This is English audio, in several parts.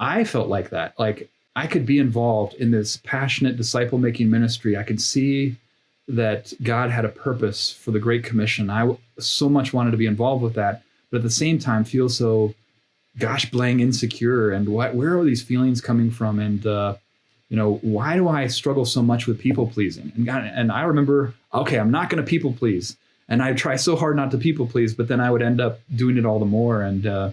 I felt like that. Like I could be involved in this passionate disciple making ministry. I could see that God had a purpose for the Great Commission. So much wanted to be involved with that, but at the same time feel so gosh blang insecure. And where are these feelings coming from? And why do I struggle so much with people pleasing? And I remember, okay, I'm not going to people please. And I try so hard not to people please, but then I would end up doing it all the more. And,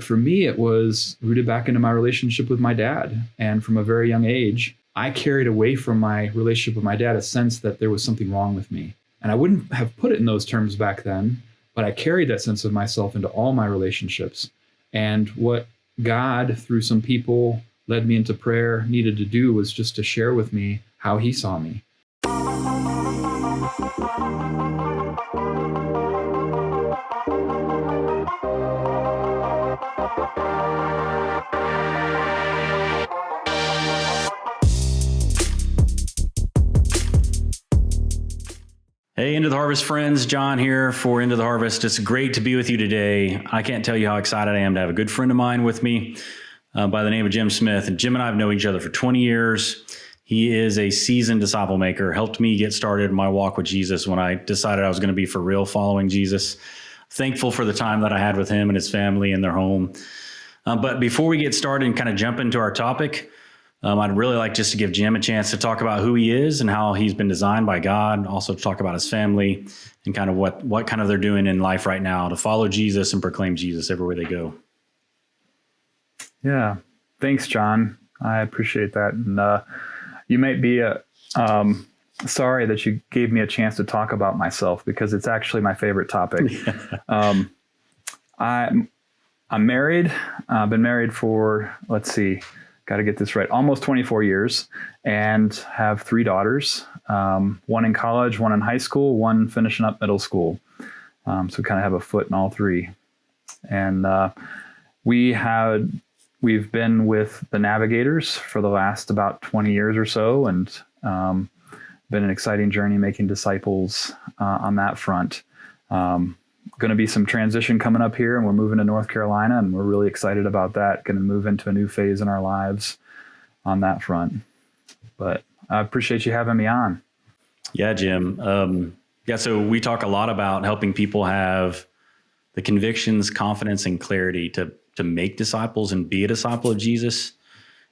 for me, it was rooted back into my relationship with my dad. And from a very young age, I carried away from my relationship with my dad a sense that there was something wrong with me. And I wouldn't have put it in those terms back then, but I carried that sense of myself into all my relationships. And what God, through some people, led me into prayer, needed to do was just to share with me how he saw me. Hey, Into the Harvest friends, John here for Into the Harvest. It's great to be with you today. I can't tell you how excited I am to have a good friend of mine with me by the name of Jim Smith. And Jim and I have known each other for 20 years. He is a seasoned disciple maker, helped me get started in my walk with Jesus when I decided I was going to be for real following Jesus. Thankful for the time that I had with him and his family in their home. But before we get started and kind of jump into our topic, I'd really like just to give Jim a chance to talk about who he is and how he's been designed by God, also to talk about his family and kind of what kind of they're doing in life right now to follow Jesus and proclaim Jesus everywhere they go. Yeah. Thanks, John. I appreciate that. And you might be sorry that you gave me a chance to talk about myself because it's actually my favorite topic. I'm married. I've been married for, got to get this right, almost 24 years, and have 3 daughters, one in college, one in high school, one finishing up middle school. So we kind of have a foot in all 3. And we've been with the Navigators for the last about 20 years or so, and been an exciting journey making disciples on that front. Going to be some transition coming up here, and we're moving to North Carolina, and we're really excited about that. Going to move into a new phase in our lives on that front. But I appreciate you having me on. Yeah, Jim. So we talk a lot about helping people have the convictions, confidence, and clarity to make disciples and be a disciple of Jesus,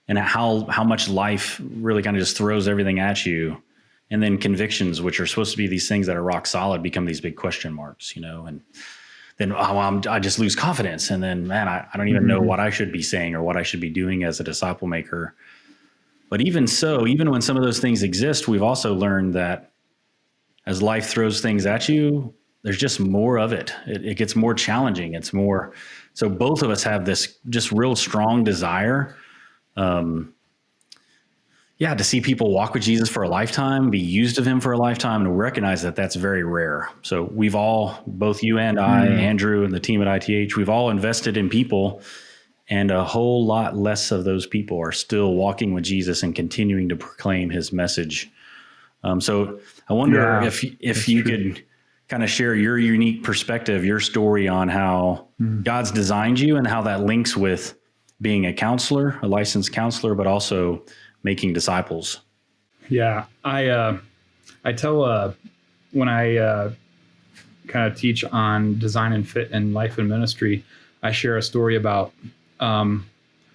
and how much life really kind of just throws everything at you. And then convictions, which are supposed to be these things that are rock solid, become these big question marks, and then I just lose confidence. And then, man, I don't even know what I should be saying or what I should be doing as a disciple maker. But even so, even when some of those things exist, we've also learned that as life throws things at you, there's just more of it. It gets more challenging. It's more. So both of us have this just real strong desire to see people walk with Jesus for a lifetime, be used of him for a lifetime, and recognize that that's very rare. So we've all, both you and I, Andrew and the team at ITH, we've all invested in people, and a whole lot less of those people are still walking with Jesus and continuing to proclaim his message. So I wonder if you could kind of share your unique perspective, your story on how God's designed you and how that links with being a counselor, a licensed counselor, but also making disciples. Yeah, I tell when I kind of teach on design and fit and life and ministry, I share a story about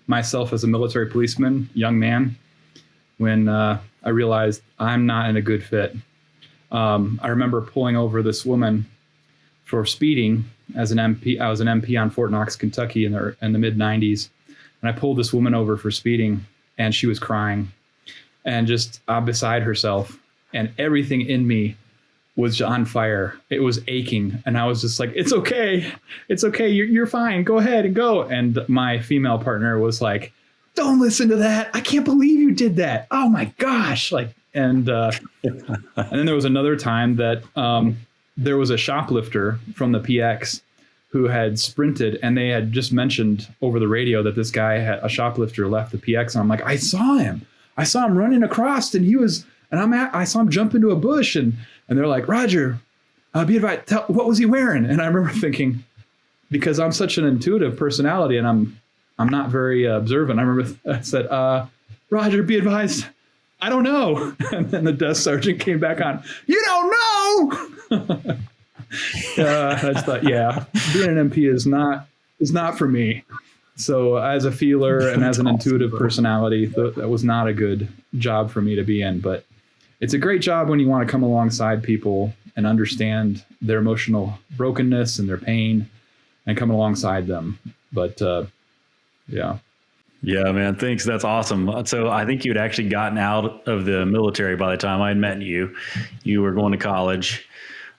myself as a military policeman, young man, when I realized I'm not in a good fit. I remember pulling over this woman for speeding as an MP. I was an MP on Fort Knox, Kentucky in the mid 90s. And I pulled this woman over for speeding, and she was crying and just beside herself. And everything in me was on fire. It was aching. And I was just like, it's okay. It's okay. You're fine. Go ahead and go. And my female partner was like, don't listen to that. I can't believe you did that. Oh my gosh. And then there was another time that there was a shoplifter from the PX who had sprinted, and they had just mentioned over the radio that this guy a shoplifter left the PX. And I'm like, I saw him running across, and I saw him jump into a bush, and they're like, Roger, be advised, what was he wearing? And I remember thinking, because I'm such an intuitive personality, and I'm not very observant. I remember I said, Roger, be advised, I don't know. And then the desk sergeant came back on, you don't know. I just thought, yeah, being an MP is not for me. So as a feeler and as an intuitive personality, that was not a good job for me to be in. But it's a great job when you want to come alongside people and understand their emotional brokenness and their pain and come alongside them. But yeah. Yeah, man. Thanks. That's awesome. So I think you'd actually gotten out of the military by the time I had met you. You were going to college.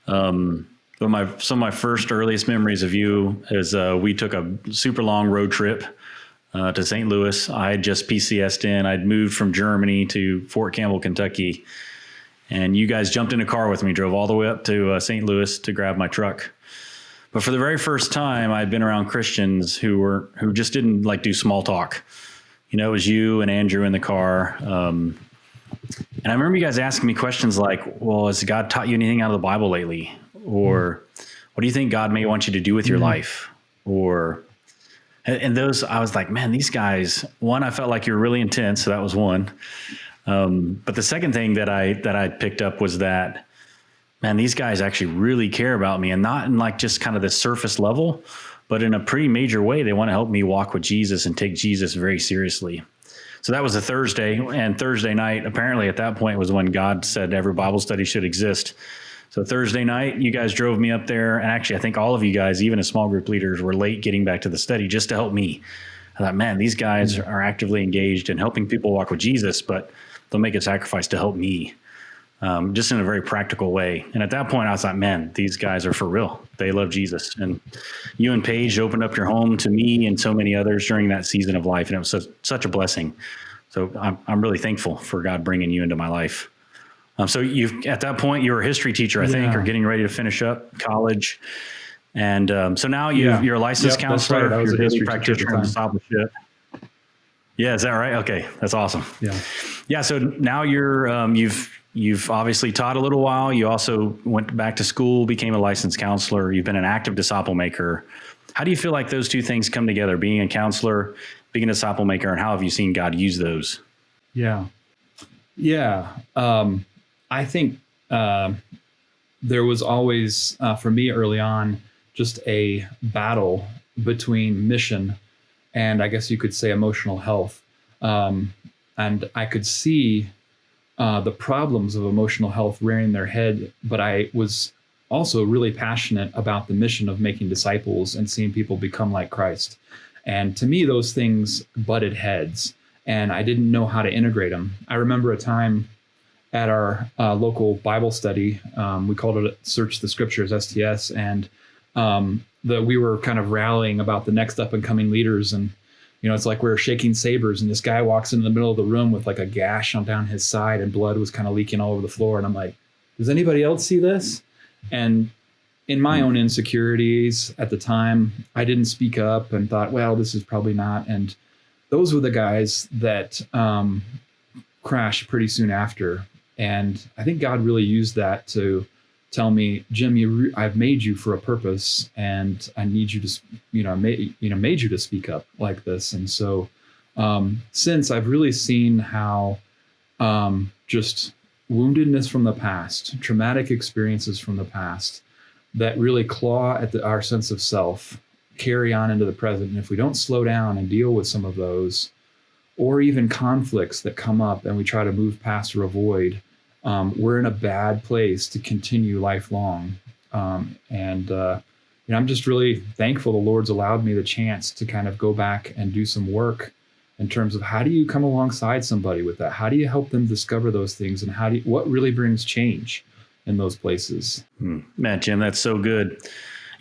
But some of my first earliest memories of you is we took a super long road trip to St. Louis. I had just PCS'd in. I'd moved from Germany to Fort Campbell, Kentucky. And you guys jumped in a car with me, drove all the way up to St. Louis to grab my truck. But for the very first time, I'd been around Christians who just didn't like do small talk. You know, it was you and Andrew in the car. And I remember you guys asking me questions like, well, has God taught you anything out of the Bible lately? Or what do you think God may want you to do with your life? Or, and those, I was like, man, these guys, one, I felt like you were really intense. So that was one. But the second thing that I picked up was that, man, these guys actually really care about me, and not in like just kind of the surface level, but in a pretty major way. They want to help me walk with Jesus and take Jesus very seriously. So that was a Thursday, and Thursday night, apparently at that point was when God said every Bible study should exist. So Thursday night, you guys drove me up there, and actually I think all of you guys, even as small group leaders, were late getting back to the study just to help me. I thought, man, these guys are actively engaged in helping people walk with Jesus, but they'll make a sacrifice to help me. Just in a very practical way. And at that point, I was like, man, these guys are for real. They love Jesus. And you and Paige opened up your home to me and so many others during that season of life. And it was such a blessing. So I'm really thankful for God bringing you into my life. So at that point, you were a history teacher, I think, or getting ready to finish up college. And so now you're a licensed counselor. Right. I was you're a a history daily practitioner in discipleship. Yeah, is that right? Okay, that's awesome. Yeah. So now you've obviously taught a little while. You also went back to school, became a licensed counselor. You've been an active disciple maker. How do you feel like those two things come together, being a counselor, being a disciple maker, and how have you seen God use those? Yeah. I think there was always, for me early on, just a battle between mission and I guess you could say emotional health. And I could see the problems of emotional health rearing their head, but I was also really passionate about the mission of making disciples and seeing people become like Christ. And to me, those things butted heads, and I didn't know how to integrate them. I remember a time at our local Bible study, we called it Search the Scriptures, STS, and we were kind of rallying about the next up and coming leaders. And, it's like we were shaking sabers, and this guy walks in the middle of the room with like a gash on down his side, and blood was kind of leaking all over the floor. And I'm like, does anybody else see this? And in my own insecurities at the time, I didn't speak up and thought, well, this is probably not. And those were the guys that crashed pretty soon after. And I think God really used that to tell me, Jim, I've made you for a purpose, and I need you to, made you to speak up like this. And so, since I've really seen how, just woundedness from the past, traumatic experiences from the past, that really claw at our sense of self, carry on into the present. And if we don't slow down and deal with some of those, or even conflicts that come up and we try to move past or avoid, we're in a bad place to continue lifelong. I'm just really thankful the Lord's allowed me the chance to kind of go back and do some work in terms of how do you come alongside somebody with that? How do you help them discover those things? And what really brings change in those places? Man, Jim, that's so good.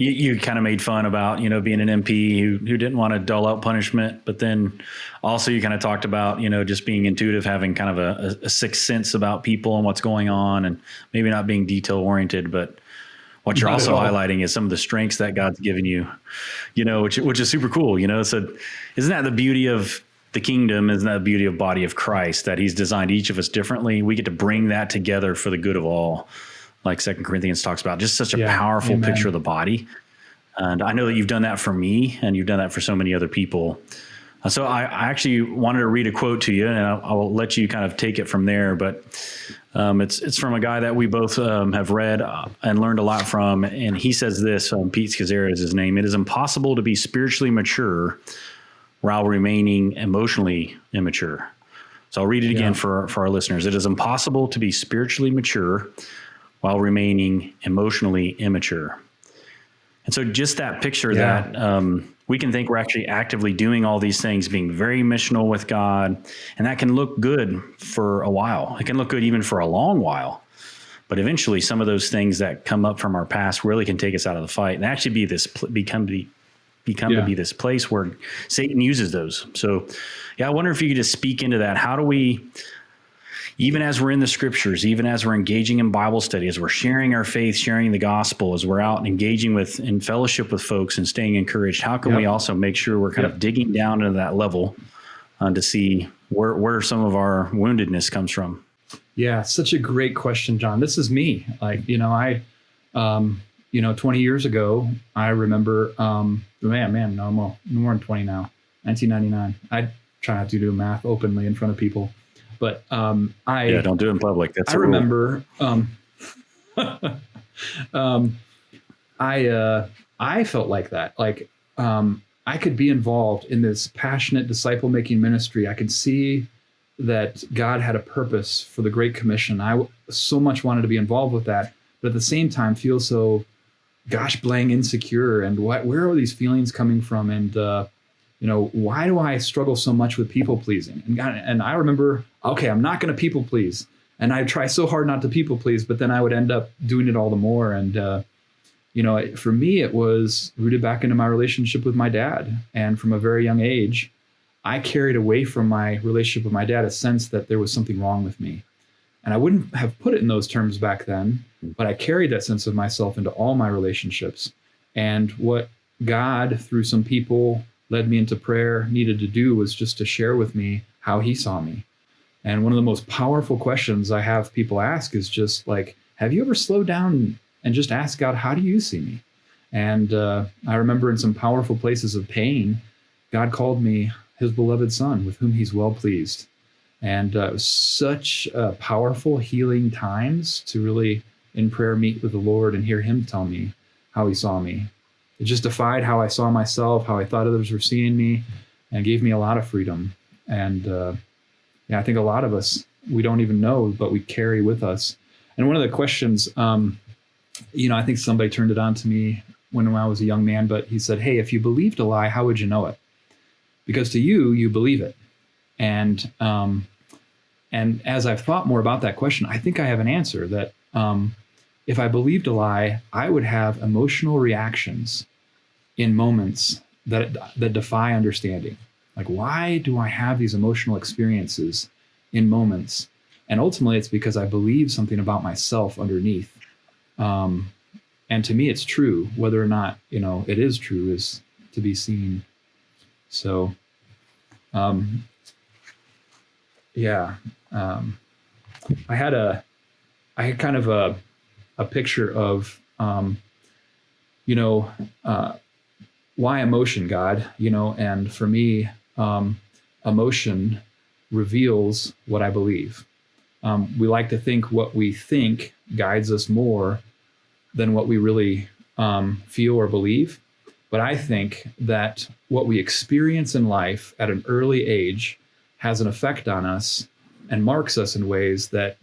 You kind of made fun about, being an MP who didn't want to dull out punishment, but then also you kind of talked about, just being intuitive, having kind of a sixth sense about people and what's going on, and maybe not being detail oriented, but what you're also highlighting is some of the strengths that God's given you, which is super cool, so isn't that the beauty of the kingdom? Isn't that the beauty of body of Christ, that he's designed each of us differently? We get to bring that together for the good of all. Like 2 Corinthians talks about, just such a powerful picture of the body. And I know that you've done that for me, and you've done that for so many other people. So I actually wanted to read a quote to you, and I'll let you kind of take it from there. But it's from a guy that we both have read and learned a lot from. And he says this, Pete Scazzera is his name: "It is impossible to be spiritually mature while remaining emotionally immature." So I'll read it again for our listeners. "It is impossible to be spiritually mature while remaining emotionally immature." And so just that picture that we can think we're actually actively doing all these things, being very missional with God, and that can look good for a while. It can look good even for a long while. But eventually some of those things that come up from our past really can take us out of the fight and actually be this become to be this place where Satan uses those. So I wonder if you could just speak into that. How do we, even as we're in the scriptures, even as we're engaging in Bible study, as we're sharing our faith, sharing the gospel, as we're out and engaging in fellowship with folks and staying encouraged, how can we also make sure we're kind of digging down into that level to see where some of our woundedness comes from? Yeah, such a great question, John. This is me. Like, 20 years ago, I remember, no more than 20 now, 1999. I try not to do math openly in front of people. But don't do it in public. That's a rule. Remember. I felt like that. Like I could be involved in this passionate disciple making ministry. I could see that God had a purpose for the Great Commission. I so much wanted to be involved with that, but at the same time, feel so gosh blang insecure. And where are these feelings coming from? And why do I struggle so much with people pleasing? And I remember, okay, I'm not going to people please. And I try so hard not to people please, but then I would end up doing it all the more. And, for me, it was rooted back into my relationship with my dad. And from a very young age, I carried away from my relationship with my dad a sense that there was something wrong with me. And I wouldn't have put it in those terms back then, but I carried that sense of myself into all my relationships. And what God, through some people, led me into prayer, needed to do was just to share with me how he saw me. And one of the most powerful questions I have people ask is just like, have you ever slowed down and just asked God, how do you see me? And I remember in some powerful places of pain, God called me his beloved son with whom he's well pleased. And it was such powerful healing times to really in prayer meet with the Lord and hear him tell me how he saw me. It just defied how I saw myself, how I thought others were seeing me, and gave me a lot of freedom. And I think a lot of us, we don't even know, but we carry with us. And one of the questions, I think somebody turned it on to me when I was a young man, but he said, hey, if you believed a lie, how would you know it? Because to you, you believe it. And as I've thought more about that question, I think I have an answer that if I believed a lie, I would have emotional reactions in moments that defy understanding. Like, why do I have these emotional experiences in moments? And ultimately, it's because I believe something about myself underneath. And to me, it's true. Whether or not, it is true is to be seen. So, I had kind of a picture of, why emotion, God, and for me, emotion reveals what I believe. We like to think what we think guides us more than what we really feel or believe. But I think that what we experience in life at an early age has an effect on us and marks us in ways that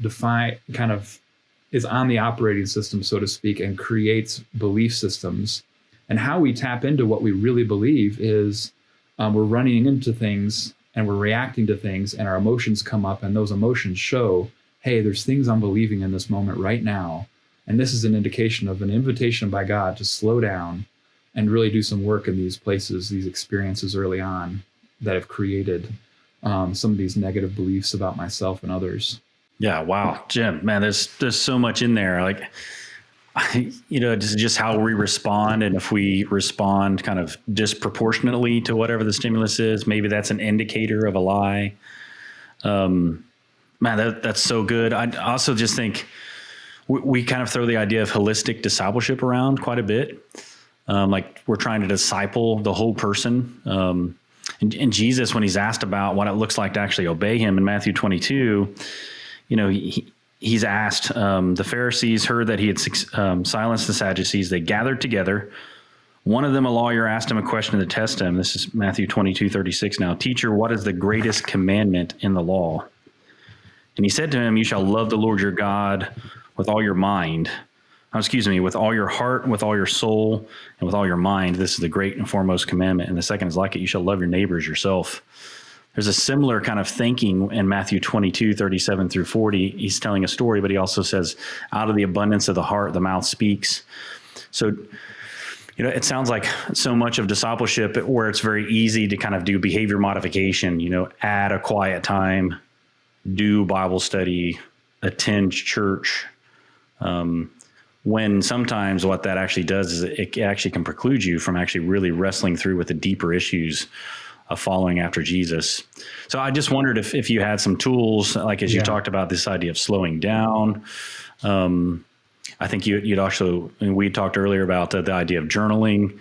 is on the operating system, so to speak, and creates belief systems. And how we tap into what we really believe is we're running into things and we're reacting to things, and our emotions come up, and those emotions show, hey, there's things I'm believing in this moment right now. And this is an indication of an invitation by God to slow down and really do some work in these places, these experiences early on that have created some of these negative beliefs about myself and others. Yeah. Wow. Jim, man, there's so much in there. Like, just how we respond. And if we respond kind of disproportionately to whatever the stimulus is, maybe that's an indicator of a lie. Man, that's so good. I also just think we kind of throw the idea of holistic discipleship around quite a bit. Like we're trying to disciple the whole person. And Jesus, when he's asked about what it looks like to actually obey him in Matthew 22, he's asked, the Pharisees heard that he had silenced the Sadducees. They gathered together. One of them, a lawyer, asked him a question to test him. This is Matthew 22:36 now. Teacher, what is the greatest commandment in the law? And he said to him, you shall love the Lord your God with all your mind. With all your heart, with all your soul, and with all your mind. This is the great and foremost commandment. And the second is like it. You shall love your neighbors yourself. There's a similar kind of thinking in Matthew 22:37 through 40. He's telling a story, but he also says, out of the abundance of the heart, the mouth speaks. So, it sounds like so much of discipleship where it's very easy to kind of do behavior modification, add a quiet time, do Bible study, attend church. When sometimes what that actually does is it actually can preclude you from actually really wrestling through with the deeper issues of following after Jesus. So I just wondered if you had some tools, like as you talked about this idea of slowing down. I think you'd also, we talked earlier about the idea of journaling.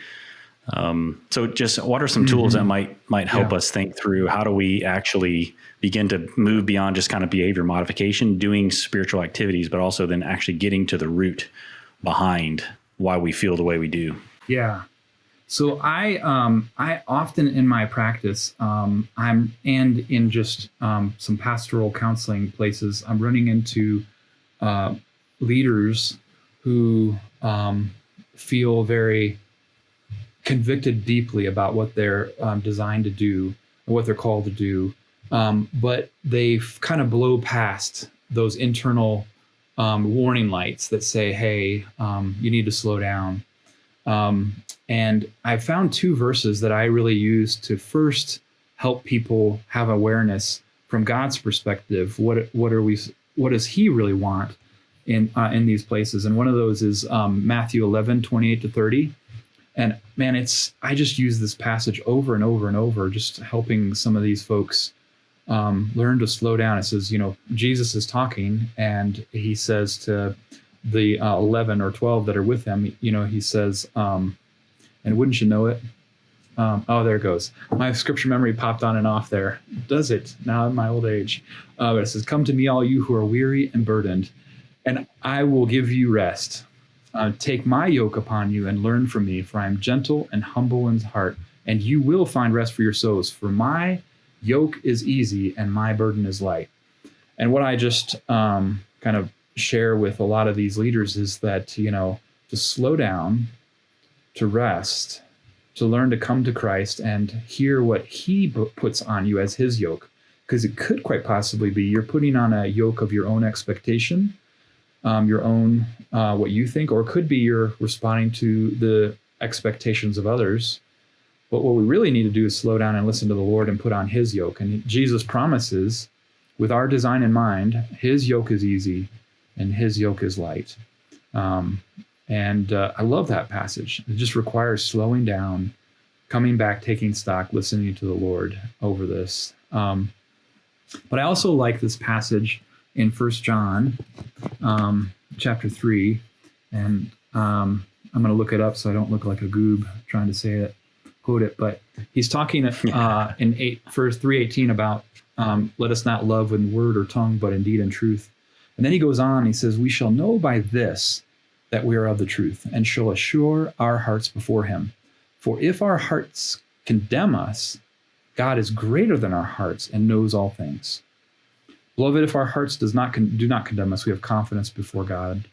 So just what are some tools that might help us think through how do we actually begin to move beyond just kind of behavior modification, doing spiritual activities, but also then actually getting to the root behind why we feel the way we do. Yeah. So I often in my practice, and in just some pastoral counseling places, I'm running into leaders who feel very convicted deeply about what they're designed to do or what they're called to do, but they kind of blow past those internal warning lights that say, hey, you need to slow down. And I found two verses that I really use to first help people have awareness from God's perspective. What does He really want in these places? And one of those is Matthew 11:28-30. And man, I just use this passage over and over and over, just helping some of these folks learn to slow down. It says, Jesus is talking, and he says to the 11 or 12 that are with him, he says, and wouldn't you know it? There it goes. My scripture memory popped on and off there. Does it now in my old age? But it says, come to me, all you who are weary and burdened, and I will give you rest. Take my yoke upon you and learn from me, for I am gentle and humble in heart, and you will find rest for your souls. For my yoke is easy and my burden is light. And what I just kind of share with a lot of these leaders is that, to slow down, to rest, to learn to come to Christ and hear what he puts on you as his yoke. Because it could quite possibly be you're putting on a yoke of your own expectation, your own, what you think, or it could be you're responding to the expectations of others. But what we really need to do is slow down and listen to the Lord and put on his yoke. And Jesus promises, with our design in mind, his yoke is easy and his yoke is light. I love that passage. It just requires slowing down, coming back, taking stock, listening to the Lord over this. But I also like this passage in 1 John chapter 3. And I'm going to look it up so I don't look like a goob trying to quote it. But he's talking in verse 3:18 about let us not love with word or tongue, but in deed and truth. And then he goes on, he says, we shall know by this that we are of the truth, and shall assure our hearts before him. For if our hearts condemn us, God is greater than our hearts and knows all things. Beloved, if our hearts do not condemn us, we have confidence before God.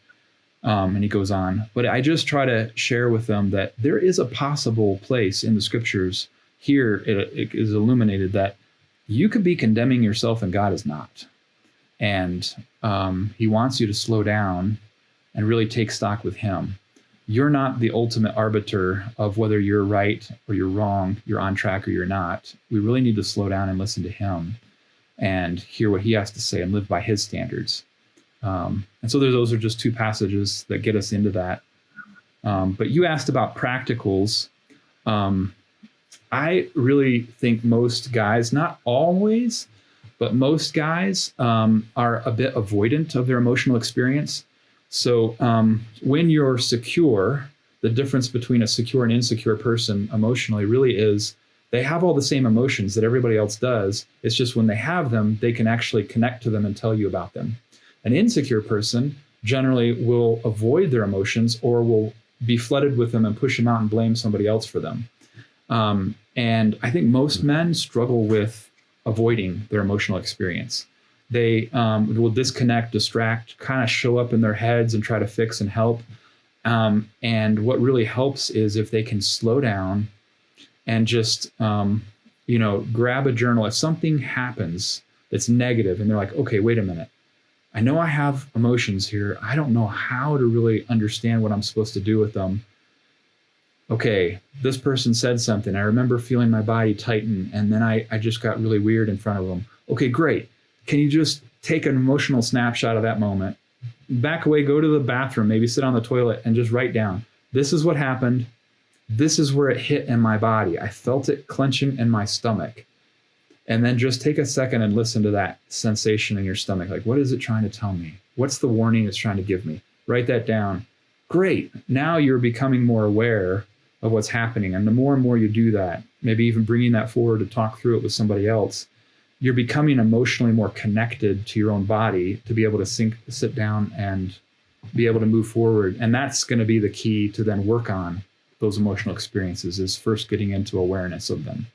And he goes on. But I just try to share with them that there is a possible place in the scriptures. Here it is illuminated that you could be condemning yourself and God is not. And he wants you to slow down and really take stock with him. You're not the ultimate arbiter of whether you're right or you're wrong, you're on track or you're not. We really need to slow down and listen to him and hear what he has to say and live by his standards. And so those are just two passages that get us into that. But you asked about practicals. I really think most guys, not always, but most guys are a bit avoidant of their emotional experience. So when you're secure, the difference between a secure and insecure person emotionally really is They have all the same emotions that everybody else does. It's just when they have them, they can actually connect to them and tell you about them. An insecure person generally will avoid their emotions or will be flooded with them and push them out and blame somebody else for them. And I think most men struggle with avoiding their emotional experience. They will disconnect, distract, kind of show up in their heads and try to fix and help. And what really helps is if they can slow down and just, grab a journal. If something happens that's negative and they're like, okay, wait a minute. I know I have emotions here. I don't know how to really understand what I'm supposed to do with them. Okay, this person said something. I remember feeling my body tighten, and then I just got really weird in front of them. Okay, great. Can you just take an emotional snapshot of that moment? Back away, go to the bathroom, maybe sit on the toilet and just write down, this is what happened. This is where it hit in my body. I felt it clenching in my stomach. And then just take a second and listen to that sensation in your stomach. Like, what is it trying to tell me? What's the warning it's trying to give me? Write that down. Great. Now you're becoming more aware of what's happening. And the more and more you do that, maybe even bringing that forward to talk through it with somebody else, you're becoming emotionally more connected to your own body to be able to sit down and be able to move forward. And that's going to be the key to then work on those emotional experiences, is first getting into awareness of them.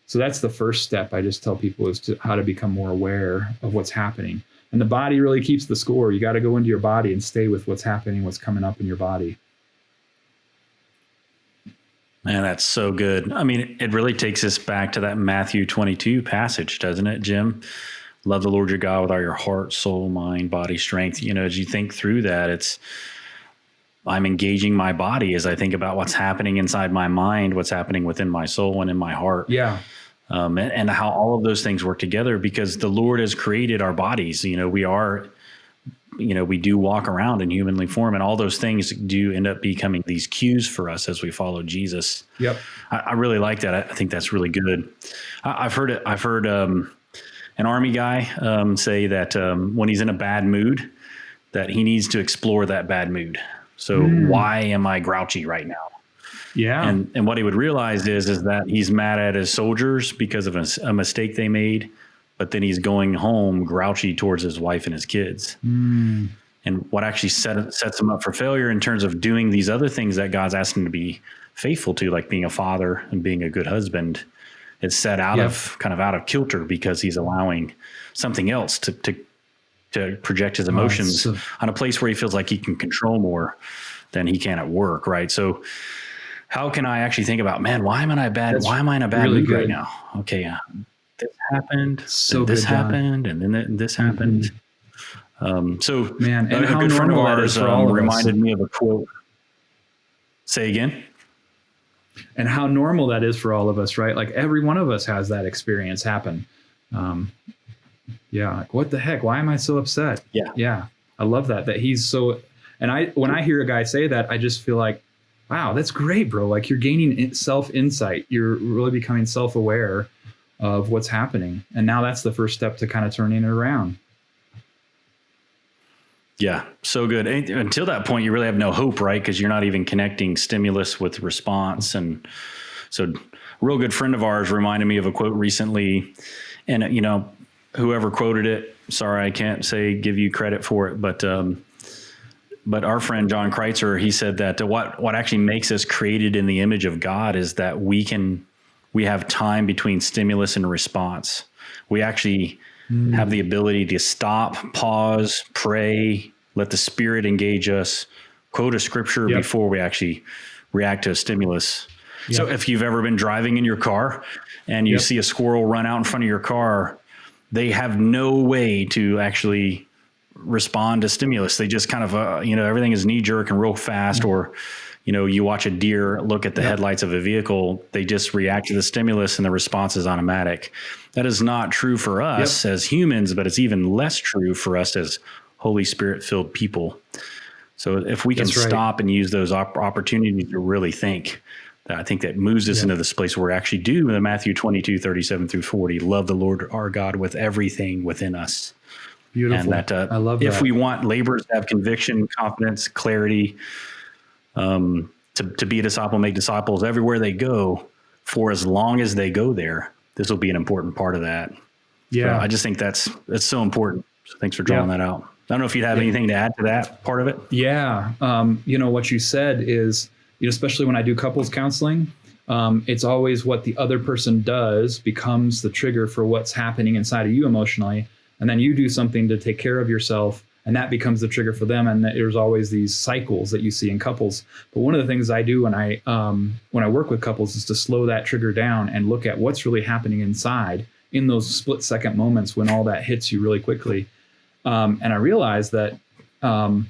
So that's the first step I just tell people, is to how to become more aware of what's happening. And the body really keeps the score. You got to go into your body and stay with what's happening, what's coming up in your body. Man, that's so good. I mean, it really takes us back to that Matthew 22 passage, doesn't it, Jim? Love the Lord your God with all your heart, soul, mind, body, strength. As you think through that, I'm engaging my body as I think about what's happening inside my mind, what's happening within my soul and in my heart. Yeah. And how all of those things work together, because the Lord has created our bodies. We do walk around in humanly form, and all those things do end up becoming these cues for us as we follow Jesus. Yep. I really like that. I think that's really good. I've heard an Army guy say that when he's in a bad mood, that he needs to explore that bad mood. So why am I grouchy right now? Yeah. And what he would realize is that he's mad at his soldiers because of a mistake they made, but then he's going home grouchy towards his wife and his kids. And what actually sets him up for failure in terms of doing these other things that God's asked him to be faithful to, like being a father and being a good husband, it's set out of kilter because he's allowing something else to project his emotions on a place where he feels like he can control more than he can at work. Right. So how can I actually think about, man, why am I bad? Why am I in a bad really mood good right now? Okay. This happened. So this good, John. happened. And then this happened. So man, and a how good friend of normal that ours is for all of us. reminded me of a quote. Say again. And how normal that is for all of us, right? Like every one of us has that experience happen. Like, what the heck? Why am I so upset? Yeah. I love that he's so, and when I hear a guy say that, I just feel like, wow, that's great, bro. Like you're gaining self-insight. You're really becoming self-aware of what's happening. And now that's the first step to kind of turning it around. Yeah, so good. Until that point, you really have no hope, right? Because you're not even connecting stimulus with response. And so a real good friend of ours reminded me of a quote recently. And, whoever quoted it, sorry, I can't give you credit for it. But our friend John Kreitzer, he said that what actually makes us created in the image of God is that we have time between stimulus and response. We actually have the ability to stop, pause, pray, let the Spirit engage us, quote a scripture before we actually react to a stimulus. Yep. So if you've ever been driving in your car and you see a squirrel run out in front of your car, they have no way to actually respond to stimulus. They just kind of, everything is knee jerk and real fast, or you watch a deer look at the headlights of a vehicle, they just react to the stimulus and the response is automatic. That is not true for us as humans, but it's even less true for us as Holy Spirit filled people. So if we can stop and use those opportunities to really think, I think that moves us into this place where we actually do the Matthew 22, 37 through 40, love the Lord our God with everything within us. Beautiful. And that I love that. If we want laborers to have conviction, confidence, clarity, to be a disciple, make disciples everywhere they go, for as long as they go there, this will be an important part of that. Yeah. So I just think that's so important. So thanks for drawing that out. I don't know if you'd have anything to add to that part of it. Yeah. What you said is, especially when I do couples counseling, it's always what the other person does becomes the trigger for what's happening inside of you emotionally. And then you do something to take care of yourself, and that becomes the trigger for them. And there's always these cycles that you see in couples. But one of the things I do when I work with couples is to slow that trigger down and look at what's really happening inside in those split second moments when all that hits you really quickly. And I realized that, time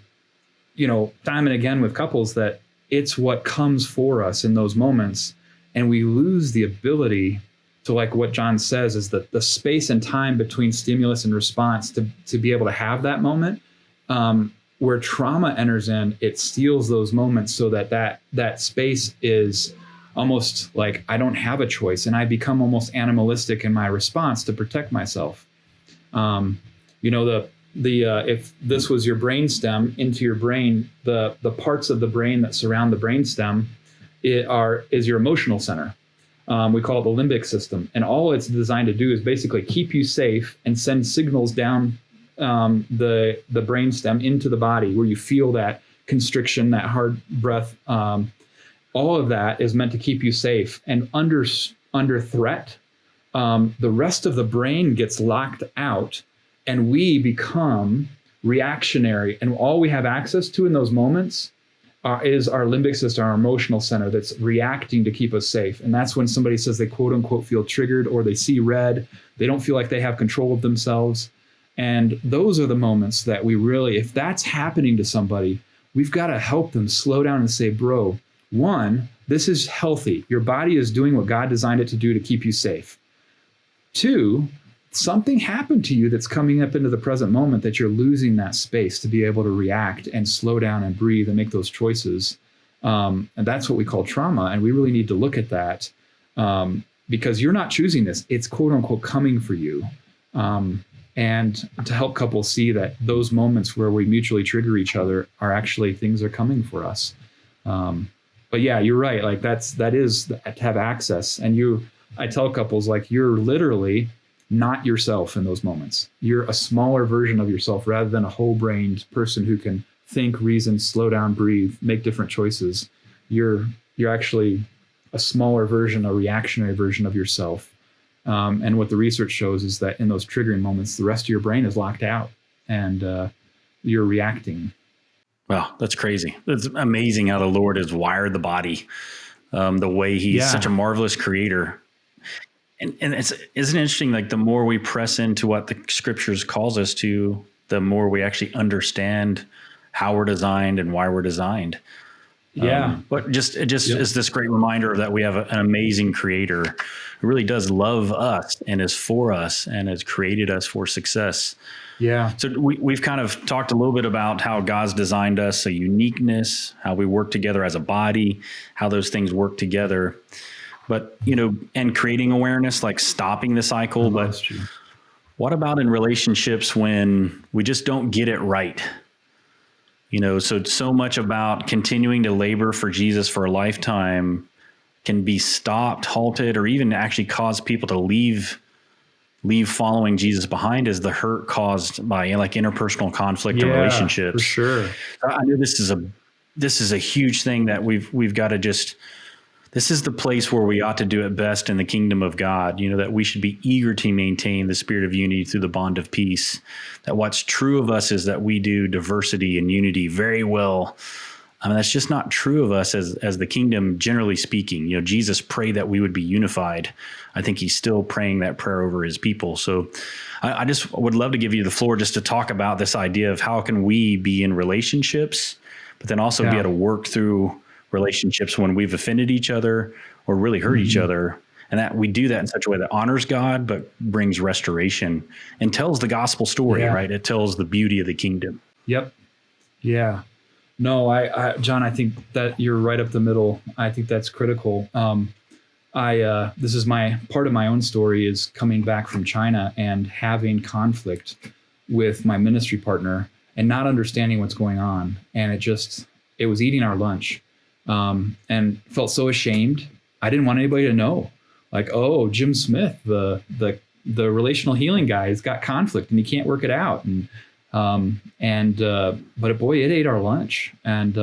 and again with couples, that it's what comes for us in those moments. And we lose the ability to, like what John says, is that the space and time between stimulus and response to be able to have that moment. Where trauma enters in, it steals those moments so that space is almost like I don't have a choice, and I become almost animalistic in my response to protect myself. If this was your brainstem, into your brain, the parts of the brain that surround the brainstem is your emotional center. We call it the limbic system, and all it's designed to do is basically keep you safe and send signals down the brainstem into the body where you feel that constriction, that hard breath. All of that is meant to keep you safe. And under threat, the rest of the brain gets locked out, and we become reactionary. And all we have access to in those moments is our limbic system, our emotional center, that's reacting to keep us safe. And that's when somebody says they quote unquote feel triggered, or they see red, they don't feel like they have control of themselves. And those are the moments that we really, if that's happening to somebody, we've got to help them slow down and say, bro, one, this is healthy. Your body is doing what God designed it to do to keep you safe. Two, something happened to you that's coming up into the present moment that you're losing that space to be able to react and slow down and breathe and make those choices. And that's what we call trauma. And we really need to look at that because you're not choosing this. It's quote unquote coming for you. And to help couples see that those moments where we mutually trigger each other are actually things are coming for us. But yeah, you're right. Like that is to have access. And I tell couples, like, you're literally not yourself in those moments. You're a smaller version of yourself rather than a whole-brained person who can think, reason, slow down, breathe, make different choices. You're actually a smaller version, a reactionary version of yourself. And what the research shows is that in those triggering moments, the rest of your brain is locked out and you're reacting. Wow, that's crazy. It's amazing how the Lord has wired the body, the way he's such a marvelous creator. And isn't it interesting, like the more we press into what the scriptures calls us to, the more we actually understand how we're designed and why we're designed. But it just is this great reminder that we have an amazing creator who really does love us and is for us and has created us for success. Yeah. So we've kind of talked a little bit about how God's designed us, a uniqueness, how we work together as a body, how those things work together. But, and creating awareness, like stopping the cycle. But what about in relationships when we just don't get it right? So much about continuing to labor for Jesus for a lifetime can be stopped, halted, or even actually cause people to leave following Jesus behind as the hurt caused by like interpersonal conflict in relationships. For sure. I know this is a huge thing that we've got to this is the place where we ought to do it best in the kingdom of God, that we should be eager to maintain the spirit of unity through the bond of peace, that what's true of us is that we do diversity and unity very well. I mean, that's just not true of us as the kingdom, generally speaking. Jesus prayed that we would be unified. I think he's still praying that prayer over his people. So I just would love to give you the floor just to talk about this idea of how can we be in relationships, but then also be able to work through relationships when we've offended each other or really hurt each other. And that we do that in such a way that honors God, but brings restoration and tells the gospel story, right? It tells the beauty of the kingdom. Yep. Yeah. No, John, I think that you're right up the middle. I think that's critical. This is part of my own story is coming back from China and having conflict with my ministry partner and not understanding what's going on. And it was eating our lunch, and felt so ashamed I didn't want anybody to know, like, oh, Jim Smith, the relational healing guy, has got conflict and he can't work it out. But boy, it ate our lunch, and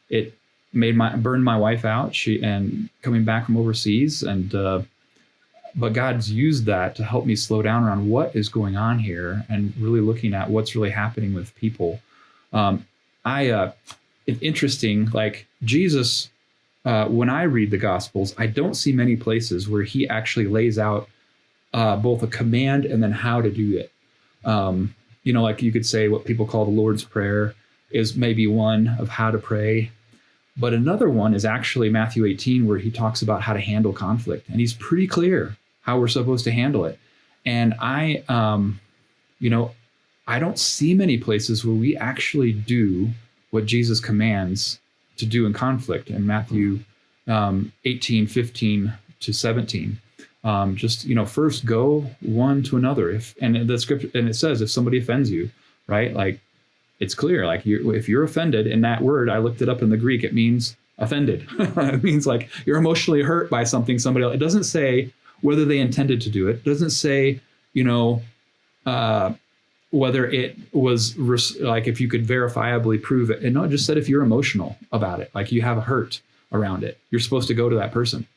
it burned my wife out. And coming back from overseas, but God's used that to help me slow down around what is going on here and really looking at what's really happening with people. It's interesting, like Jesus, when I read the Gospels, I don't see many places where he actually lays out both a command and then how to do it. Like you could say what people call the Lord's Prayer is maybe one of how to pray. But another one is actually Matthew 18, where he talks about how to handle conflict. And he's pretty clear how we're supposed to handle it. And I don't see many places where we actually do what Jesus commands to do in conflict in Matthew 18, 15 to 17. First go one to another. And the scripture, and it says, if somebody offends you, right? Like, it's clear, like if you're offended, in that word, I looked it up in the Greek, it means offended. It means like you're emotionally hurt by something somebody else. It doesn't say whether they intended to do it. It doesn't say, whether it was like if you could verifiably prove it. And no, it just said if you're emotional about it, like you have a hurt around it, you're supposed to go to that person.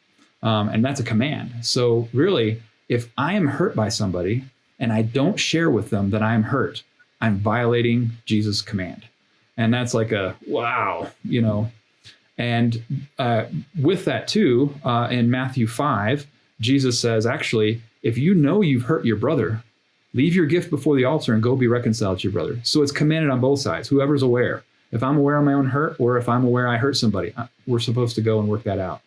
And that's a command. So really, if I am hurt by somebody and I don't share with them that I am hurt, I'm violating Jesus' command. And that's like a wow, And with that too, in Matthew 5, Jesus says, actually, if you know you've hurt your brother, leave your gift before the altar and go be reconciled to your brother. So it's commanded on both sides, whoever's aware. If I'm aware of my own hurt, or if I'm aware I hurt somebody, we're supposed to go and work that out.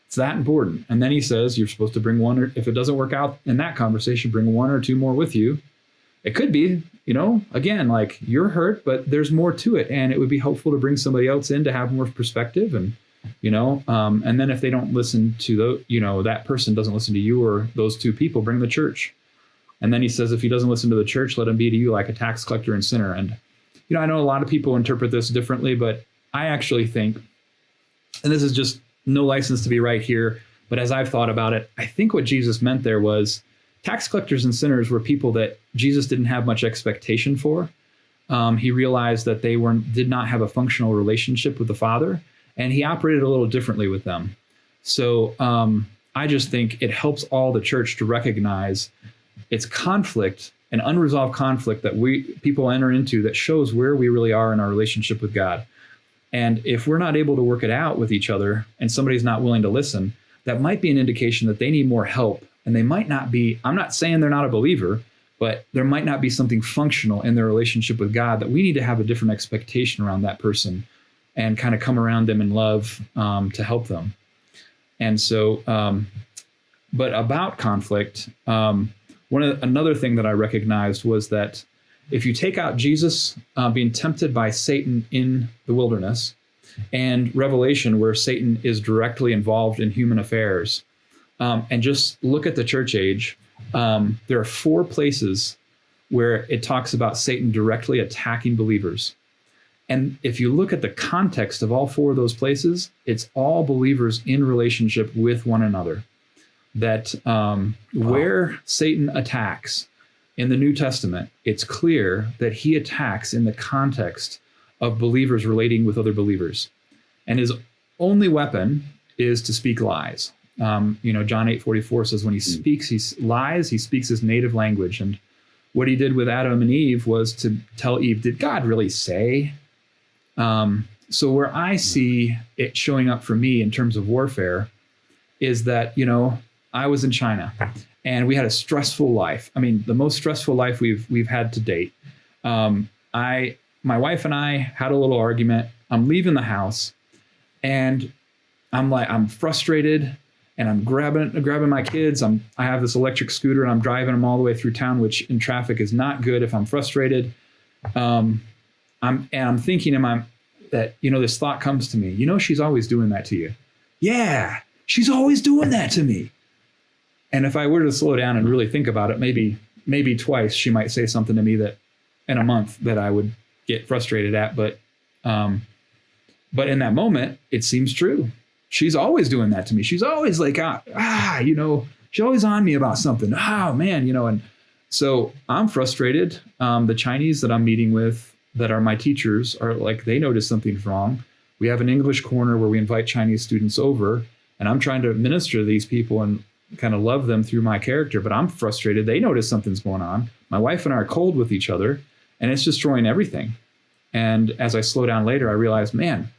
It's that important. And then he says you're supposed to bring one, or if it doesn't work out in that conversation, bring one or two more with you. It could be, again, like you're hurt, but there's more to it. And it would be helpful to bring somebody else in to have more perspective. And, and then if they don't listen to that person doesn't listen to you or those two people, bring the church. And then he says, if he doesn't listen to the church, let him be to you like a tax collector and sinner. And, I know a lot of people interpret this differently, but I actually think, and this is just no license to be right here, but as I've thought about it, I think what Jesus meant there was tax collectors and sinners were people that Jesus didn't have much expectation for. He realized that they did not have a functional relationship with the Father, and he operated a little differently with them. So I just think it helps all the church to recognize it's conflict, an unresolved conflict that people enter into that shows where we really are in our relationship with God. And if we're not able to work it out with each other and somebody's not willing to listen, that might be an indication that they need more help. And they might not be, I'm not saying they're not a believer, but there might not be something functional in their relationship with God, that we need to have a different expectation around that person and kind of come around them in love to help them. And so, but about conflict, another thing that I recognized was that if you take out Jesus being tempted by Satan in the wilderness and Revelation, where Satan is directly involved in human affairs, and just look at the church age, there are 4 places where it talks about Satan directly attacking believers. And if you look at the context of all 4 of those places, it's all believers in relationship with one another. That where Satan attacks in the New Testament, it's clear that he attacks in the context of believers relating with other believers. And his only weapon is to speak lies. John 8:44 says when he speaks, he lies, he speaks his native language. And what he did with Adam and Eve was to tell Eve, did God really say? So where I see it showing up for me in terms of warfare is that, I was in China and we had a stressful life. I mean, the most stressful life we've had to date. My wife and I had a little argument. I'm leaving the house and I'm frustrated and I'm grabbing my kids. I have this electric scooter and I'm driving them all the way through town, which in traffic is not good if I'm frustrated. I'm thinking that, this thought comes to me, she's always doing that to you. Yeah, she's always doing that to me. And if I were to slow down and really think about it, maybe twice she might say something to me that in a month that I would get frustrated at. But in that moment, it seems true. she's always doing that to me. She's always like, she's always on me about something. Oh man, and so I'm frustrated. The Chinese that I'm meeting with that are my teachers are like, they notice something's wrong. We have an English corner where we invite Chinese students over, and I'm trying to minister to these people and kind of love them through my character, but I'm frustrated. They notice something's going on. My wife and I are cold with each other, and it's destroying everything. And as I slow down later, I realized, man,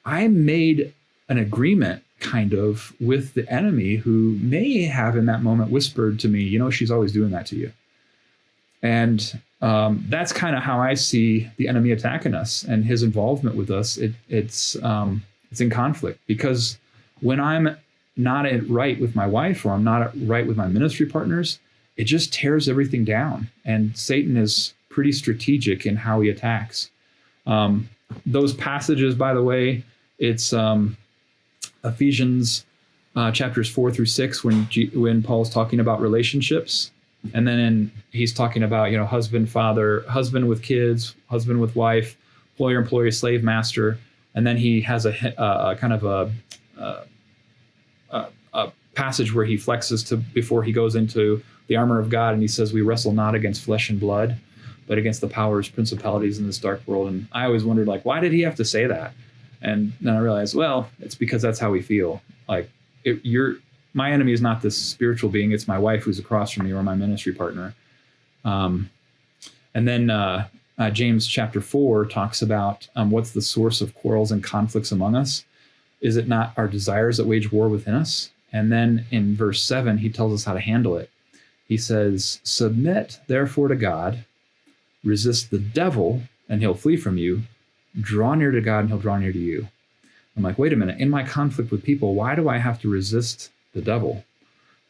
I made an agreement kind of with the enemy who may have in that moment whispered to me, she's always doing that to you. And that's kind of how I see the enemy attacking us and his involvement with us. It's in conflict, because when I'm not right with my wife, or I'm not right with my ministry partners, it just tears everything down. And Satan is pretty strategic in how he attacks. Those passages, by the way, it's Ephesians chapters 4-6 when Paul's talking about relationships. And then he's talking about, husband, father, husband with kids, husband with wife, employer, employee, slave, master. And then he has a kind of a passage where he flexes before he goes into the armor of God. And he says, we wrestle not against flesh and blood, but against the powers, principalities in this dark world. And I always wondered, like, why did he have to say that? And then I realized, well, it's because that's how we feel. Like, my enemy is not this spiritual being. It's my wife who's across from me, or my ministry partner. And then James chapter 4 talks about what's the source of quarrels and conflicts among us. Is it not our desires that wage war within us? And then in verse 7, he tells us how to handle it. He says, submit therefore to God, resist the devil, and he'll flee from you. Draw near to God, and he'll draw near to you. I'm like, wait a minute. In my conflict with people, why do I have to resist the devil?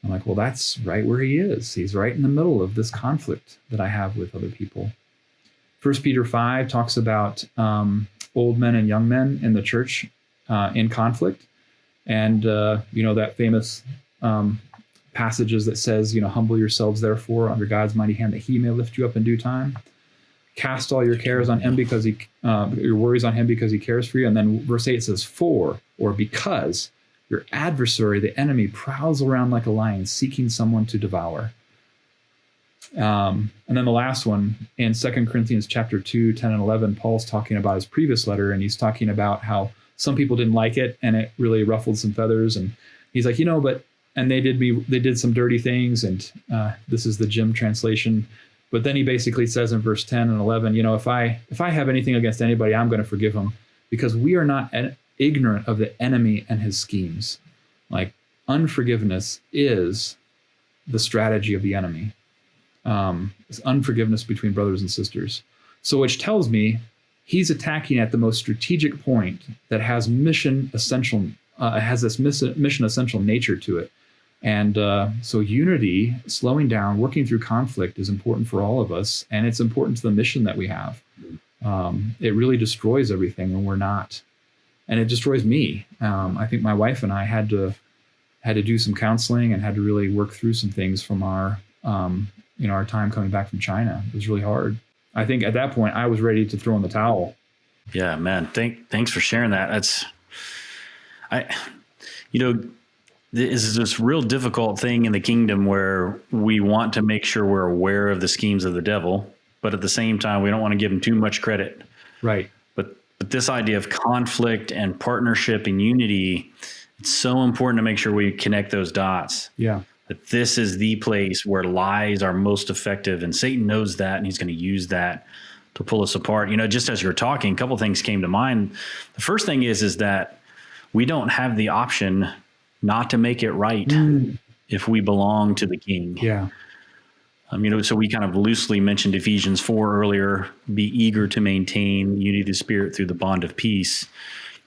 I'm like, well, that's right where he is. He's right in the middle of this conflict that I have with other people. 1 Peter 5 talks about old men and young men in the church in conflict. And, that famous passages that says, humble yourselves, therefore, under God's mighty hand, that he may lift you up in due time. Cast all your cares on him because your worries on him because he cares for you. And then verse 8 says, for, or because your adversary, the enemy, prowls around like a lion seeking someone to devour. And then the last one in 2 Corinthians chapter 2, 10 and 11, Paul's talking about his previous letter, and he's talking about how some people didn't like it and it really ruffled some feathers. And he's like, and they did some dirty things. And this is the Jim translation. But then he basically says in verse 10 and 11, if I have anything against anybody, I'm going to forgive them, because we are not ignorant of the enemy and his schemes. Like, unforgiveness is the strategy of the enemy. It's unforgiveness between brothers and sisters. So which tells me he's attacking at the most strategic point that has mission essential nature to it. And so unity, slowing down, working through conflict is important for all of us. And it's important to the mission that we have. It really destroys everything when we're not. And it destroys me. I think my wife and I had to do some counseling and had to really work through some things from our time coming back from China. It was really hard. I think at that point I was ready to throw in the towel. Yeah, man. Thanks for sharing that. This is this real difficult thing in the kingdom where we want to make sure we're aware of the schemes of the devil, but at the same time, we don't want to give him too much credit. Right. But this idea of conflict and partnership and unity, it's so important to make sure we connect those dots. Yeah. That this is the place where lies are most effective, and Satan knows that, and he's going to use that to pull us apart. Just as you're talking, a couple of things came to mind. The first thing is that we don't have the option not to make it right if we belong to the King. Yeah. So we kind of loosely mentioned Ephesians 4 earlier, be eager to maintain unity of the Spirit through the bond of peace.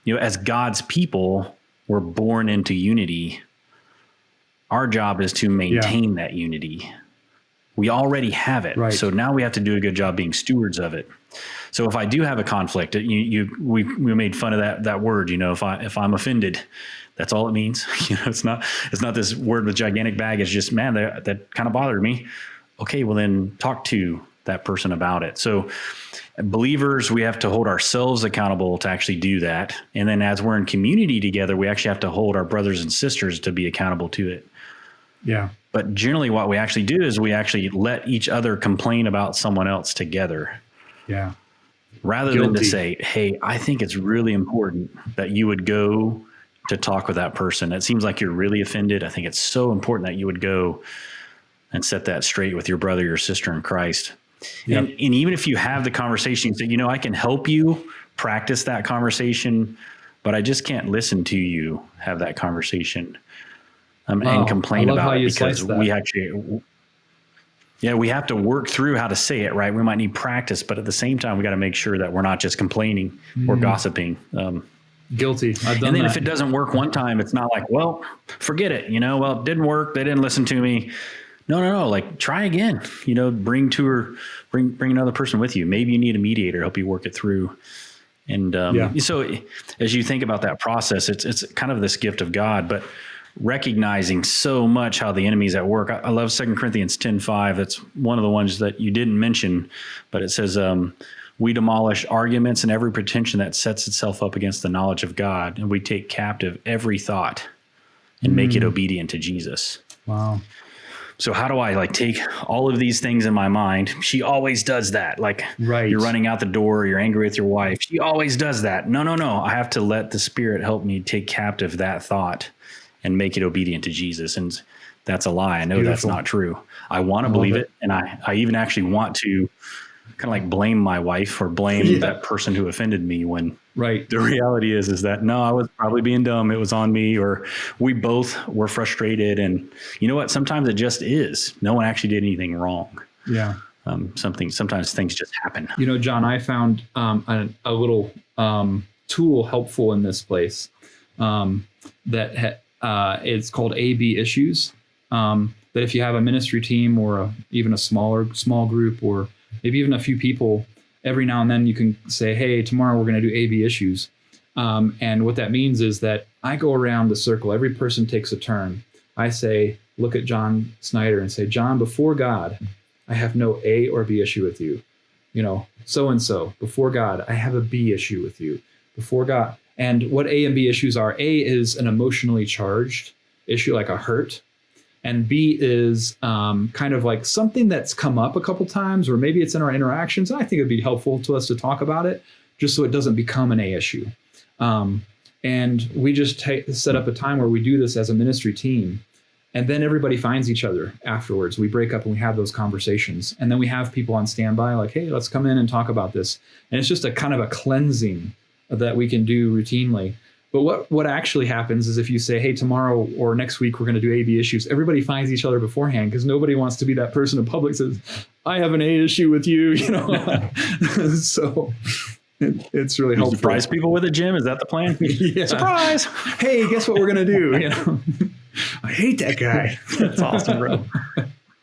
As God's people, we're born into unity. Our job is to maintain that unity. We already have it. Right. So now we have to do a good job being stewards of it. So if I do have a conflict, we made fun of that word, if I'm offended, that's all it means. It's not this word with gigantic baggage. Just, man, that kind of bothered me. Okay, well then talk to that person about it. So believers, we have to hold ourselves accountable to actually do that. And then as we're in community together, we actually have to hold our brothers and sisters to be accountable to it. Yeah. But generally what we actually do is we actually let each other complain about someone else together. Yeah. Rather than to say, hey, I think it's really important that you would go to talk with that person. It seems like you're really offended. I think it's so important that you would go and set that straight with your brother, your sister in Christ. Yep. And even if you have the conversation, so, I can help you practice that conversation, but I just can't listen to you have that conversation and complain about it, because we actually, we have to work through how to say it, right? We might need practice, but at the same time, we got to make sure that we're not just complaining or gossiping. Guilty. I've done and then that. If it doesn't work one time, it's not like, well, forget it. Well, it didn't work. They didn't listen to me. No. Like, try again. Bring another person with you. Maybe you need a mediator, help you work it through. And so as you think about that process, it's kind of this gift of God, but recognizing so much how the enemy's at work. I love 2 Corinthians 10:5. That's one of the ones that you didn't mention, but it says, we demolish arguments and every pretension that sets itself up against the knowledge of God, and we take captive every thought and make it obedient to Jesus. Wow. So how do I take all of these things in my mind? She always does that. You're running out the door, you're angry with your wife. She always does that. No. I have to let the Spirit help me take captive that thought and make it obedient to Jesus. And that's a lie. I know that's not true. I want to believe it. And I even actually want to kind of blame my wife or blame that person who offended me, when the reality is that, no, I was probably being dumb. It was on me, or we both were frustrated. And you know what? Sometimes it just is. No one actually did anything wrong. Yeah. Sometimes things just happen. John, I found a little tool helpful in this place that it's called A/B issues. That if you have a ministry team or even a small group, or maybe even a few people, every now and then you can say, hey, tomorrow we're going to do A/B issues. And what that means is that I go around the circle. Every person takes a turn. I say, look at John Snyder and say, John, before God, I have no A or B issue with you. So-and-so, before God, I have a B issue with you. Before God. And what A and B issues are, A is an emotionally charged issue, like a hurt. And B is kind of like something that's come up a couple times, or maybe it's in our interactions. I think it'd be helpful to us to talk about it, just so it doesn't become an A issue. And we just set up a time where we do this as a ministry team. And then everybody finds each other afterwards. We break up and we have those conversations. And then we have people on standby like, hey, let's come in and talk about this. And it's just a kind of a cleansing that we can do routinely. But what actually happens is if you say, hey, tomorrow or next week, we're going to do A/B issues, everybody finds each other beforehand, because nobody wants to be that person in public that says, I have an A issue with you, So it's really helpful. Surprise people with a gym? Is that the plan? Yeah. Surprise! Hey, guess what we're going to do? I hate that guy. That's awesome, bro.